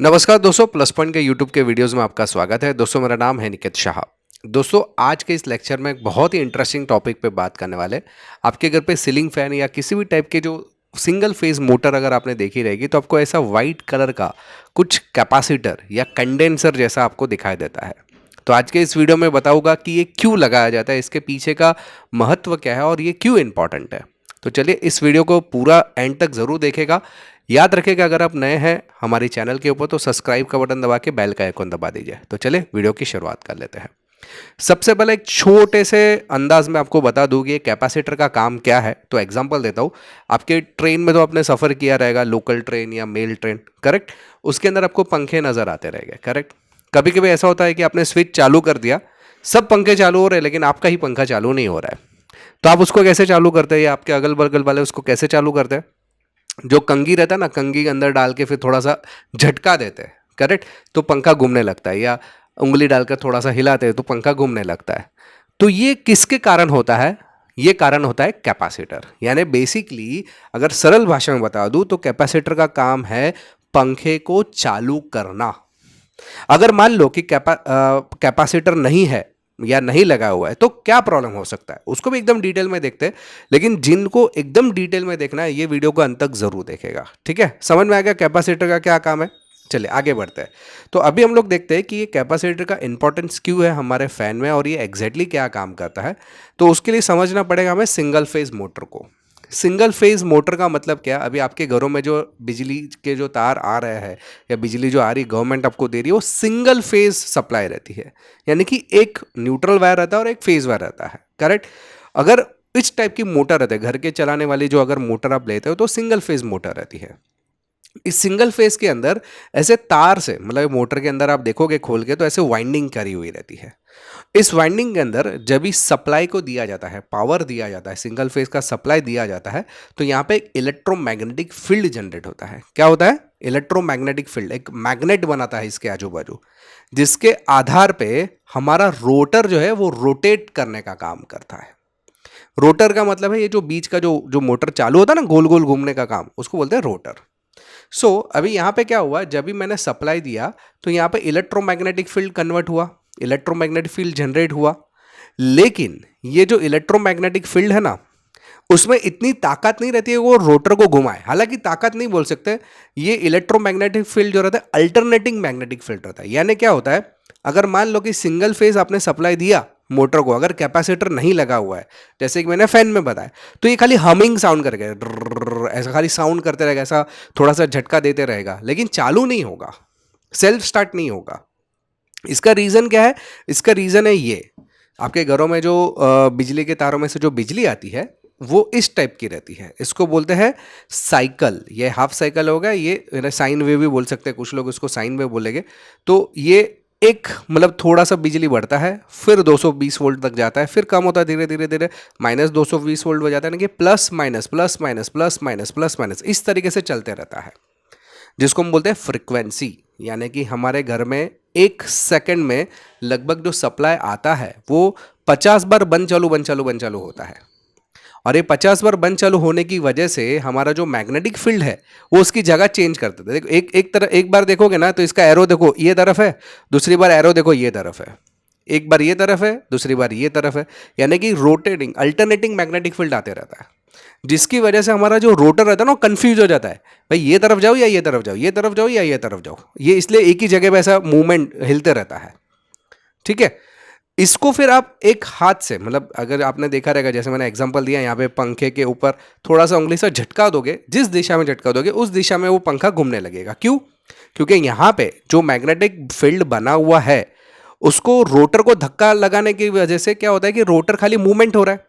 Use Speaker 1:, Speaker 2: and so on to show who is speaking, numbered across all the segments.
Speaker 1: नमस्कार दोस्तों, plus point के यूट्यूब के वीडियोस में आपका स्वागत है। दोस्तों मेरा नाम है निकेत शाह। दोस्तों आज के इस लेक्चर में एक बहुत ही इंटरेस्टिंग टॉपिक पे बात करने वाले। आपके घर पे सीलिंग फैन या किसी भी टाइप के जो सिंगल फेज मोटर अगर आपने देखी रहेगी तो आपको ऐसा वाइट कलर का कुछ कैपेसिटर या कंडेंसर जैसा आपको दिखाई देता है। तो आज के इस वीडियो में बताऊंगा कि ये क्यों लगाया जाता है, इसके पीछे का महत्व क्या है और ये क्यों इंपॉर्टेंट है। तो चलिए इस वीडियो को पूरा एंड तक ज़रूर देखेगा। याद रखिएगा अगर आप नए हैं हमारी चैनल के ऊपर तो सब्सक्राइब का बटन दबा के बेल का आइकन दबा दीजिए। तो चलिए वीडियो की शुरुआत कर लेते हैं। सबसे पहले एक छोटे से अंदाज में आपको बता दूं कि कैपेसिटर का काम क्या है। तो एग्जांपल देता हूं, आपके ट्रेन में तो आपने सफ़र किया रहेगा, लोकल ट्रेन या मेल ट्रेन, करेक्ट। उसके अंदर आपको पंखे नज़र आते रहेंगे, करेक्ट। कभी कभी ऐसा होता है कि आपने स्विच चालू कर दिया, सब पंखे चालू हो रहे हैं लेकिन आपका ही पंखा चालू नहीं हो रहा है। तो आप उसको कैसे चालू करते हैं या आपके अगल बगल वाले उसको कैसे चालू करते हैं? जो कंघी रहता है ना, कंघी के अंदर डाल के फिर थोड़ा सा झटका देते हैं, करेक्ट। तो पंखा घूमने लगता है, या उंगली डालकर थोड़ा सा हिलाते हैं तो पंखा घूमने लगता है। तो ये किसके कारण होता है? ये कारण होता है कैपेसिटर। यानी बेसिकली अगर सरल भाषा में बता दूं तो कैपेसिटर का काम है पंखे को चालू करना। अगर मान लो कि कैपेसिटर नहीं है या नहीं लगा हुआ है तो क्या प्रॉब्लम हो सकता है, उसको भी एकदम डिटेल में देखते हैं। लेकिन जिनको एकदम डिटेल में देखना है ये वीडियो को अंत तक जरूर देखेगा, ठीक है। समझ में आ गया कैपेसिटर का क्या काम है? चलिए आगे बढ़ते हैं। तो अभी हम लोग देखते हैं कि ये कैपेसिटर का इंपॉर्टेंस क्यों है हमारे फैन में और ये एग्जैक्टली क्या काम करता है। तो उसके लिए समझना पड़ेगा हमें सिंगल फेज मोटर को। सिंगल फेज मोटर का मतलब क्या? अभी आपके घरों में जो बिजली के जो तार आ रहे हैं या बिजली जो आ रही गवर्नमेंट आपको दे रही है वो सिंगल फेज सप्लाई रहती है। यानी कि एक न्यूट्रल वायर रहता है और एक फेज वायर रहता है, करेक्ट। अगर इस टाइप की मोटर रहती है घर के चलाने वाली, जो अगर मोटर आप लेते हो तो सिंगल फेज मोटर रहती है। इस सिंगल फेज के अंदर ऐसे तार से, मतलब मोटर के अंदर आप देखोगे खोल के तो ऐसे वाइंडिंग करी हुई रहती है। इस वाइंडिंग के अंदर जब भी सप्लाई को दिया जाता है, पावर दिया जाता है, सिंगल फेज का सप्लाई दिया जाता है, तो यहाँ पे एक इलेक्ट्रोमैग्नेटिक फील्ड जनरेट होता है। क्या होता है? इलेक्ट्रोमैग्नेटिक फील्ड एक मैग्नेट बनाता है इसके आजू बाजू, जिसके आधार पे हमारा रोटर जो है वो रोटेट करने का काम करता है। रोटर का मतलब है ये जो बीच का जो जो मोटर चालू होता है ना, गोल गोल घूमने का काम, उसको बोलते हैं रोटर। अभी यहाँ पे क्या हुआ, जब भी मैंने सप्लाई दिया तो यहाँ पे इलेक्ट्रोमैग्नेटिक फील्ड कन्वर्ट हुआ, इलेक्ट्रोमैग्नेटिक फील्ड जनरेट हुआ। लेकिन ये जो इलेक्ट्रोमैग्नेटिक फील्ड है ना, उसमें इतनी ताकत नहीं रहती है वो रोटर को घुमाए। हालांकि ताकत नहीं बोल सकते, ये इलेक्ट्रोमैग्नेटिक फील्ड जो रहता है अल्टरनेटिंग मैग्नेटिक फील्ड रहता है। यानी क्या होता है, अगर मान लो कि सिंगल फेज आपने सप्लाई दिया मोटर को, अगर कैपेसिटर नहीं लगा हुआ है, जैसे कि मैंने फैन में बताया, तो ये खाली हमिंग साउंड करेगा, ऐसा खाली साउंड करते रहेगा, ऐसा थोड़ा सा झटका देते रहेगा, लेकिन चालू नहीं होगा, सेल्फ स्टार्ट नहीं होगा। इसका रीज़न क्या है? इसका रीज़न है ये, आपके घरों में जो बिजली के तारों में से जो बिजली आती है वो इस टाइप की रहती है। इसको बोलते हैं साइकिल। ये हाफ साइकिल होगा, ये साइन वेव भी बोल सकते हैं, कुछ लोग इसको साइन वेव बोलेंगे। तो ये एक मतलब थोड़ा सा बिजली बढ़ता है, फिर 220 वोल्ट तक जाता है, फिर कम होता है धीरे धीरे धीरे, माइनस 220 वोल्ट हो जाता है। यानी कि plus minus plus minus plus minus plus minus इस तरीके से चलते रहता है, जिसको हम बोलते हैं फ्रिक्वेंसी। यानी कि हमारे घर में एक सेकंड में लगभग जो सप्लाई आता है वो 50 बार बंद चालू बंद चालू बंद चालू होता है। और ये 50 बार बंद चालू होने की वजह से हमारा जो मैग्नेटिक फील्ड है वो उसकी जगह चेंज कर देता है। देखो एक बार देखोगे ना तो इसका एरो देखो ये तरफ है, दूसरी बार एरो देखो ये तरफ है, एक बार ये तरफ है, दूसरी बार ये तरफ है। यानी कि रोटेटिंग अल्टरनेटिंग मैग्नेटिक फील्ड आते रहता है, जिसकी वजह से हमारा जो रोटर रहता है ना कंफ्यूज हो जाता है, भाई ये तरफ जाओ या ये तरफ जाओ, ये तरफ जाओ या ये तरफ जाओ। ये इसलिए एक ही जगह पे ऐसा मूवमेंट हिलते रहता है, ठीक है। इसको फिर आप एक हाथ से, मतलब अगर आपने देखा रहेगा, जैसे मैंने एग्जांपल दिया, यहाँ पे पंखे के ऊपर थोड़ा सा उंगली से झटका दोगे, जिस दिशा में झटका दोगे उस दिशा में वो पंखा घूमने लगेगा। क्यों? क्योंकि यहाँ पे जो मैग्नेटिक फील्ड बना हुआ है उसको रोटर को धक्का लगाने की वजह से क्या होता है कि रोटर खाली मूवमेंट हो रहा है,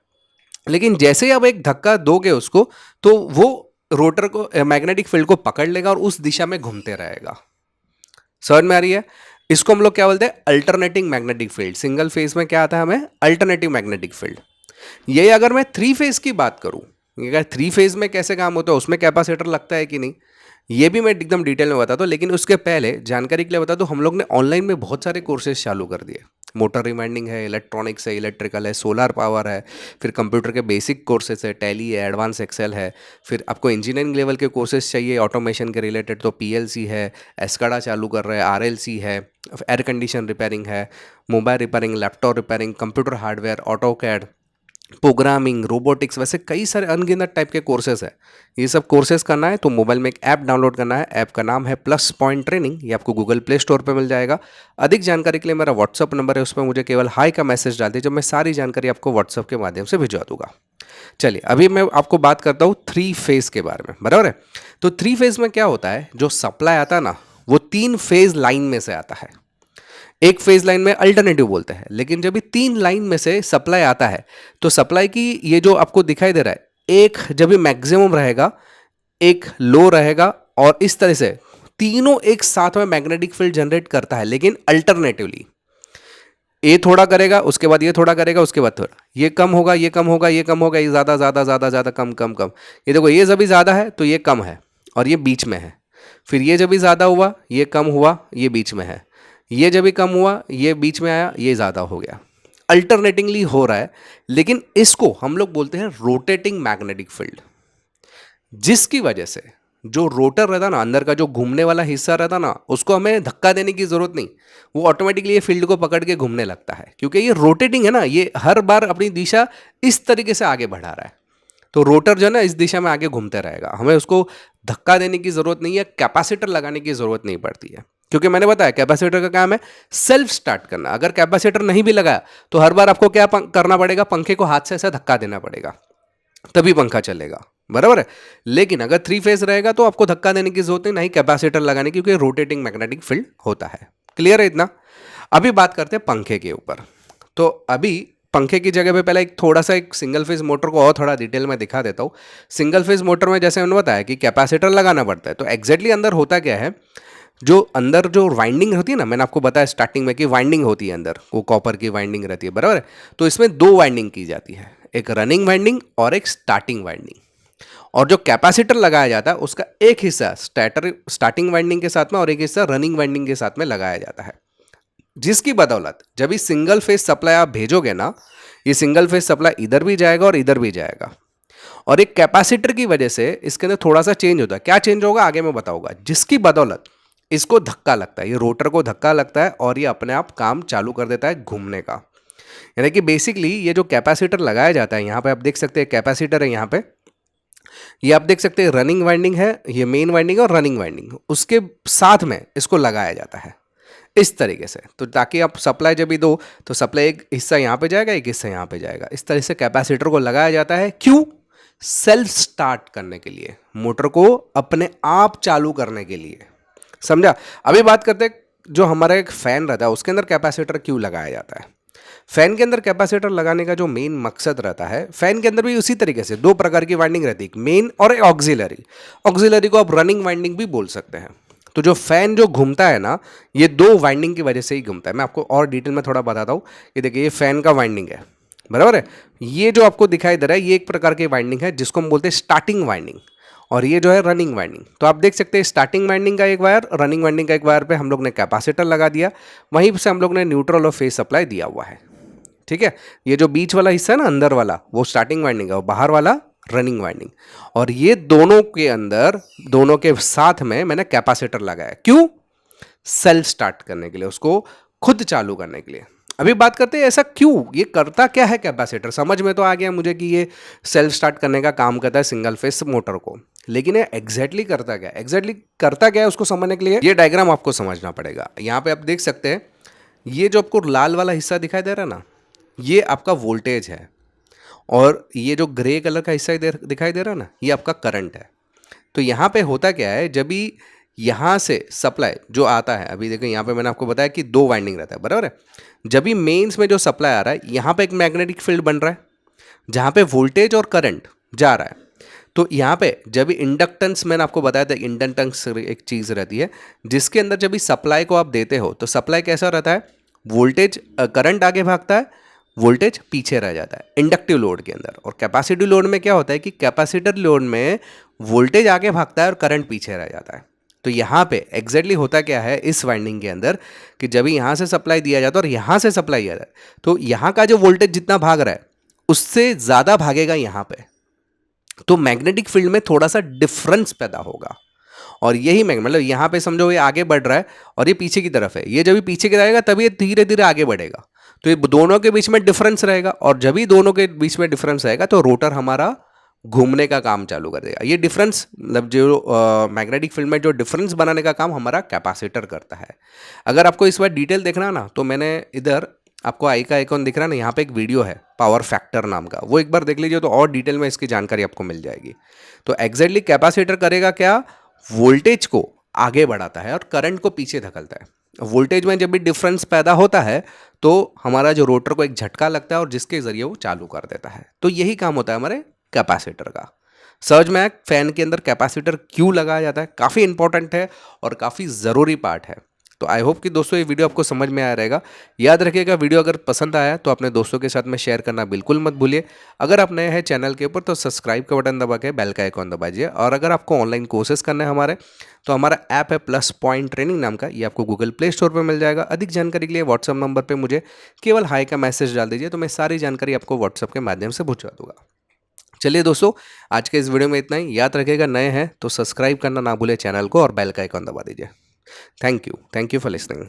Speaker 1: लेकिन जैसे ही आप एक धक्का दोगे उसको तो वो रोटर को मैग्नेटिक फील्ड को पकड़ लेगा और उस दिशा में घूमते रहेगा। समझ में आ रही है? इसको हम लोग क्या बोलते हैं? Alternating magnetic field. Single phase में क्या आता है हमें? Alternative magnetic field. ये अगर मैं थ्री फेज की बात करूं, अगर थ्री फेज में कैसे काम होता है, उसमें कैपेसिटर लगता है कि नहीं, ये भी मैं एकदम डिटेल में बताता हूँ। लेकिन उसके पहले जानकारी के लिए बता दूं, हम लोग ने ऑनलाइन में बहुत सारे कोर्सेज चालू कर दिए। मोटर रिमाइंडिंग है, इलेक्ट्रॉनिक्स है, इलेक्ट्रिकल है, सोलर पावर है, फिर कंप्यूटर के बेसिक कोर्सेज है, टैली है, एडवांस एक्सेल है, फिर आपको इंजीनियरिंग लेवल के कोर्सेज चाहिए ऑटोमेशन के रिलेटेड तो पीएलसी है, एस्काडा चालू कर रहे हैं, आरएलसी है, एयर कंडीशन रिपेयरिंग है, mobile repairing, laptop repairing, computer hardware, AutoCAD, programming, robotics, वैसे कई सारे अनगिनत टाइप के कोर्सेज है। ये सब कोर्सेज करना है तो मोबाइल में एक ऐप डाउनलोड करना है। ऐप का नाम है प्लस पॉइंट ट्रेनिंग। ये आपको गूगल प्ले स्टोर पे मिल जाएगा। अधिक जानकारी के लिए मेरा व्हाट्सअप नंबर है, उस पर मुझे केवल हाई का मैसेज डाल दीजिए, जब मैं सारी जानकारी आपको व्हाट्सअप के माध्यम से भिजवा दूंगा। चलिए अभी मैं आपको बात करता हूँ 3 फेज के बारे में, बराबर है। तो 3 फेज में क्या होता है, जो सप्लाई आता है ना वो 3 फेज लाइन में से आता है। एक फेज लाइन में अल्टरनेटिव बोलते हैं, लेकिन जब भी 3 लाइन में से सप्लाई आता है तो सप्लाई की ये जो आपको दिखाई दे रहा है, एक जब भी मैक्सिमम रहेगा, एक लो रहेगा, और इस तरह से तीनों एक साथ में मैग्नेटिक फील्ड जनरेट करता है, लेकिन अल्टरनेटिवली ये थोड़ा करेगा, उसके बाद ये थोड़ा करेगा, उसके बाद थोड़ा ये कम होगा, ये कम होगा, ये कम होगा, ये ज़्यादा ज़्यादा ज़्यादा ज़्यादा कम कम कम। ये देखो, ये जब भी ज़्यादा है तो ये कम है और ये बीच में है। फिर ये जब भी ज़्यादा हुआ, ये कम हुआ, ये बीच में है। ये जब भी कम हुआ, ये बीच में आया, ये ज़्यादा हो गया। अल्टरनेटिंगली हो रहा है, लेकिन इसको हम लोग बोलते हैं रोटेटिंग मैग्नेटिक फील्ड, जिसकी वजह से जो रोटर रहता ना, अंदर का जो घूमने वाला हिस्सा रहता ना, उसको हमें धक्का देने की जरूरत नहीं, वो ऑटोमेटिकली ये फील्ड को पकड़ के घूमने लगता है, क्योंकि ये रोटेटिंग है ना, ये हर बार अपनी दिशा इस तरीके से आगे बढ़ा रहा है। तो रोटर जो है ना इस दिशा में आगे घूमते रहेगा, हमें उसको धक्का देने की जरूरत नहीं है, कैपेसिटर लगाने की जरूरत नहीं पड़ती है, क्योंकि मैंने बताया कैपेसिटर का काम है सेल्फ स्टार्ट करना। अगर कैपेसिटर नहीं भी लगाया तो हर बार आपको क्या करना पड़ेगा, पंखे को हाथ से ऐसा धक्का देना पड़ेगा, तभी पंखा चलेगा, बराबर है। लेकिन अगर 3 फेज रहेगा तो आपको धक्का देने की जरूरत नहीं कैपेसिटर लगाने की, क्योंकि रोटेटिंग मैग्नेटिक फील्ड होता है। क्लियर है इतना। अभी बात करते हैं पंखे के ऊपर। तो अभी पंखे की जगह पे पहले एक सिंगल फेज मोटर को और थोड़ा डिटेल में दिखा देता हूँ। सिंगल फेज मोटर में जैसे मैंने बताया कि कैपेसिटर लगाना पड़ता है, तो एग्जैक्टली अंदर होता क्या है, जो अंदर जो वाइंडिंग होती है ना, मैंने आपको बताया स्टार्टिंग में कि वाइंडिंग होती है अंदर, वो कॉपर की वाइंडिंग रहती है, बराबर है। तो इसमें 2 वाइंडिंग की जाती है, एक रनिंग वाइंडिंग और एक स्टार्टिंग वाइंडिंग। और जो कैपेसिटर लगाया जाता है उसका एक हिस्सा स्टार्टिंग वाइंडिंग के साथ में और एक हिस्सा रनिंग वाइंडिंग के साथ में लगाया जाता है, जिसकी बदौलत जब ये सिंगल फेज सप्लाई आप भेजोगे ना, ये सिंगल फेज सप्लाई इधर भी जाएगा और इधर भी जाएगा। और एक कैपेसिटर की वजह से इसके अंदर थोड़ा सा चेंज होता है। क्या चेंज होगा आगे मैं बताऊंगा, जिसकी बदौलत इसको धक्का लगता है, ये रोटर को धक्का लगता है और ये अपने आप काम चालू कर देता है घूमने का। यानी कि बेसिकली ये जो कैपेसिटर लगाया जाता है, यहाँ पे आप देख सकते हैं कैपेसिटर है, यहाँ पे ये आप देख सकते हैं रनिंग वाइंडिंग है, ये मेन वाइंडिंग और रनिंग वाइंडिंग, उसके साथ में इसको लगाया जाता है इस तरीके से। तो ताकि आप सप्लाई जब भी दो तो सप्लाई एक हिस्सा यहाँ पे जाएगा, एक हिस्सा यहाँ पे जाएगा, इस तरह से कैपेसिटर को लगाया जाता है। क्यों? सेल्फ स्टार्ट करने के लिए, मोटर को अपने आप चालू करने के लिए, समझा। अभी बात करते हैं जो हमारा एक फैन रहता है उसके अंदर कैपेसिटर क्यों लगाया जाता है। फैन के अंदर कैपेसिटर लगाने का जो मेन मकसद रहता है, फैन के अंदर भी उसी तरीके से 2 प्रकार की वाइंडिंग रहती है, एक मेन और एक ऑक्सिलरी। ऑक्सिलरी को आप रनिंग वाइंडिंग भी बोल सकते हैं। तो जो फैन जो घूमता है ना, ये 2 वाइंडिंग की वजह से ही घूमता है। मैं आपको और डिटेल में थोड़ा बताता हूँ। ये देखिए, ये फैन का वाइंडिंग है, बराबर है। ये जो आपको दिखाई दे रहा है ये एक प्रकार की वाइंडिंग है जिसको हम बोलते हैं स्टार्टिंग वाइंडिंग, और ये जो है रनिंग वाइंडिंग। तो आप देख सकते हैं स्टार्टिंग वाइंडिंग का एक वायर, रनिंग वाइंडिंग का एक वायर पे हम लोग ने कैपेसिटर लगा दिया, वहीं से हम लोग ने न्यूट्रल और फेज सप्लाई दिया हुआ है, ठीक है। ये जो बीच वाला हिस्सा है ना अंदर वाला, वो स्टार्टिंग वाइंडिंग है और बाहर वाला रनिंग वाइंडिंग। और ये दोनों के अंदर, दोनों के साथ में मैंने कैपेसिटर लगाया। क्यों? सेल्फ स्टार्ट करने के लिए, उसको खुद चालू करने के लिए। अभी बात करते हैं ऐसा क्यों, ये करता क्या है कैपेसिटर। समझ में तो आ गया मुझे कि ये सेल्फ स्टार्ट करने का काम करता है सिंगल फेज मोटर को, लेकिन ये एग्जैक्टली करता क्या है उसको समझने के लिए ये डायग्राम आपको समझना पड़ेगा। यहाँ पे आप देख सकते हैं, ये जो आपको लाल वाला हिस्सा दिखाई दे रहा है ना, ये आपका वोल्टेज है, और ये जो ग्रे कलर का हिस्सा दिखाई दे रहा है ना, ये आपका करंट है। तो यहाँ पे होता क्या है, जब भी यहाँ से सप्लाई जो आता है, अभी देखो यहाँ पे मैंने आपको बताया कि 2 वाइंडिंग रहता है, बराबर है। जब भी मेंस में जो सप्लाई आ रहा है, यहाँ पे एक मैग्नेटिक फील्ड बन रहा है जहाँ पे वोल्टेज और करंट जा रहा है। तो यहाँ पे जब भी इंडक्टेंस, मैंने आपको बताया था इंडक्टेंस एक चीज़ रहती है जिसके अंदर जब भी सप्लाई को आप देते हो तो सप्लाई कैसा रहता है, वोल्टेज करंट आगे भागता है, वोल्टेज पीछे रह जाता है इंडक्टिव लोड के अंदर। और कैपेसिटिव लोड में क्या होता है कि कैपेसिटर लोड में वोल्टेज आगे भागता है और करंट पीछे रह जाता है। तो यहाँ पे एग्जैक्टली होता क्या है इस वाइंडिंग के अंदर कि जब यहाँ से सप्लाई दिया जाता है और यहाँ से सप्लाई दिया जाता है, तो यहाँ का जो वोल्टेज जितना भाग रहा है उससे ज़्यादा भागेगा यहाँ पे। तो मैग्नेटिक फील्ड में थोड़ा सा डिफरेंस पैदा होगा। और यही मतलब यहाँ पे समझो ये आगे बढ़ रहा है और ये पीछे की तरफ है, ये जब भी पीछे की जाएगा तभी ये धीरे धीरे आगे बढ़ेगा। तो ये दोनों के बीच में डिफरेंस रहेगा, और जब भी दोनों के बीच में डिफरेंस रहेगा तो रोटर हमारा घूमने का काम चालू कर देगा। ये डिफरेंस मतलब जो मैग्नेटिक फील्ड में जो डिफरेंस बनाने का काम हमारा कैपेसिटर करता है। अगर आपको इस बार डिटेल देखना ना, तो मैंने इधर आपको आई का आइकॉन दिख रहा है ना, यहाँ पे एक वीडियो है पावर फैक्टर नाम का, वो एक बार देख लीजिए तो और डिटेल में इसकी जानकारी आपको मिल जाएगी। तो एग्जैक्टली कैपेसिटर करेगा क्या, वोल्टेज को आगे बढ़ाता है और करंट को पीछे धकेलता है। वोल्टेज में जब भी डिफरेंस पैदा होता है तो हमारा जो रोटर को एक झटका लगता है और जिसके जरिए वो चालू कर देता है। तो यही काम होता है हमारे कैपेसिटर का। समझ में आया फैन के अंदर कैपेसिटर क्यों लगाया जाता है, काफ़ी इंपॉर्टेंट है और काफ़ी ज़रूरी पार्ट है। तो आई होप कि दोस्तों ये वीडियो आपको समझ में आया रहेगा। याद रखिएगा वीडियो अगर पसंद आया तो अपने दोस्तों के साथ में शेयर करना बिल्कुल मत भूलिए। अगर आप नए हैं चैनल के ऊपर तो सब्सक्राइब का बटन दबा के बेल का आइकॉन दबाइए। और अगर आपको ऑनलाइन कोर्सेज करने हैं हमारे, तो हमारा ऐप है प्लस पॉइंट ट्रेनिंग नाम का, ये आपको गूगल प्ले स्टोर पर मिल जाएगा। अधिक जानकारी के लिए व्हाट्सअप नंबर पर मुझे केवल हाई का मैसेज डाल दीजिए, तो मैं सारी जानकारी आपको व्हाट्सअप के माध्यम से पहुँचा दूंगा। चलिए दोस्तों, आज के इस वीडियो में इतना ही। याद रखिएगा नए हैं तो सब्सक्राइब करना ना भूले चैनल को और बेल का आइकॉन दबा दीजिए। Thank you for listening.